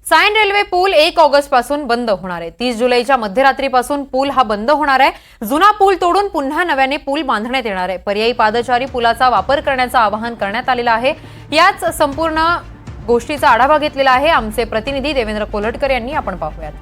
Sion railway पूल 1 August पासून बंद होणार आहे। 30 जुलैच्या मध्यरात्रीपासून पूल हा बंद होणार आहे। जुना पूल तोडून पुन्हा नव्याने पूल बांधण्यात येणार आहे। पर्यायी पादचारी पुलाचा वापर करण्याचं आवाहन करण्यात आलेलं आहे। याच संपूर्ण गोष्टीचा आढावा घेतलेला आहे आमचे प्रतिनिधी देवेंद्र कोलटकर यांनी। आपण पाहूयात।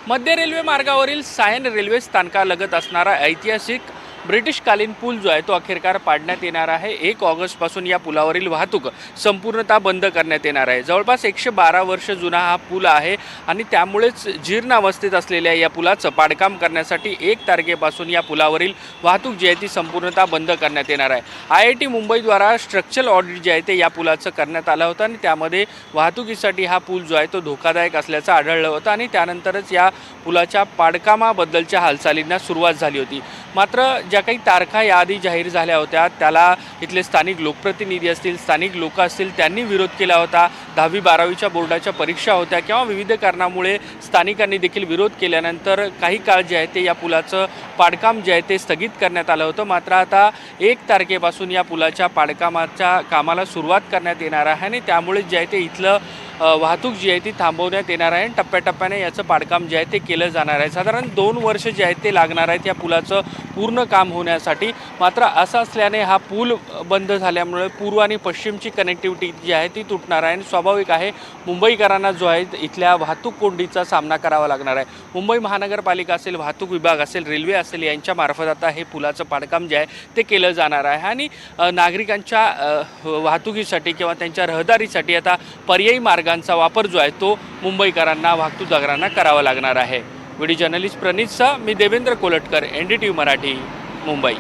मध्य रेल्वे मार्गावरील सायन रेल्वे स्थानकालगत असणारा ऐतिहासिक ब्रिटिशकालीन पूल जो आहे तो अखेरकार पाडण्यात येणार आहे। 1 ऑगस्ट पासून या पुलावरील वाहतूक संपूर्णतः बंद करण्यात येणार आहे। जवळपास 112 वर्ष जुना हा पूल आहे आणि त्यामुळेच जीर्ण अवस्थेत असलेल्या या पुलाचं पाडकाम करण्यासाठी 1 तारखेपासून या पुलावरील वाहतूक जी आहे ती संपूर्णतः बंद करण्यात येणार आहे। IIT मुंबईद्वारा स्ट्रक्चरल ऑडिट जे आहे ते या पुलाचं करण्यात आलं होतं आणि त्यामध्ये वाहतुकीसाठी हा पूल जो आहे तो धोकादायक असल्याचं आढळलं होतं आणि त्यानंतरच या पुलाच्या पाडकामाबद्दलच्या हालचालींना सुरुवात झाली होती। मात्र ज्या काही तारखा याआधी जाहीर झाल्या होत्या त्याला इथले स्थानिक लोकप्रतिनिधी असतील, स्थानिक लोक असतील, त्यांनी विरोध केला होता। 10वी-12वीच्या बोर्डाच्या परीक्षा होत्या किंवा विविध कारणामुळे स्थानिकांनी देखील विरोध केल्यानंतर काही काळ जे आहे ते या पुलाचं पाडकाम जे आहे ते स्थगित करण्यात आलं होतं। मात्र आता 1 तारखेपासून या पुलाच्या पाडकामाच्या कामाला सुरुवात करण्यात येणार आहे आणि त्यामुळे जे आहे ते इथलं वाहतूक जी आहे ती थांबवण्यात येणार आहे। टप्प्याटप्प्याने याचं पाडकाम जे आहे ते केलं जाणार आहे। साधारण 2 वर्ष जे आहेत ते लागणार आहेत या पुलाचं पूर्ण काम होण्यासाठी। मात्र असं असल्याने हा पूल बंद झाल्यामुळे पूर्व आणि पश्चिमची कनेक्टिव्हिटी जी आहे ती तुटणार आहे आणि स्वाभाविक आहे मुंबईकरांना जो आहे इथल्या वाहतूक कोंडीचा सामना करावा लागणार आहे। मुंबई महानगरपालिका असेल, वाहतूक विभाग असेल, रेल्वे असेल यांच्या मार्फत आता हे पुलाचं पाडकाम जे आहे ते केलं जाणार आहे आणि नागरिकांच्या वाहतुकीसाठी किंवा त्यांच्या रहदारीसाठी आता पर्यायी मार्गांचा वापर जो आहे तो मुंबईकरांना, वाहतूकदारांना करावा लागणार आहे। व्हिडिओ जर्नलिस्ट प्रणितसह मी देवेंद्र कोलटकर, NDTV मराठी, मुंबई।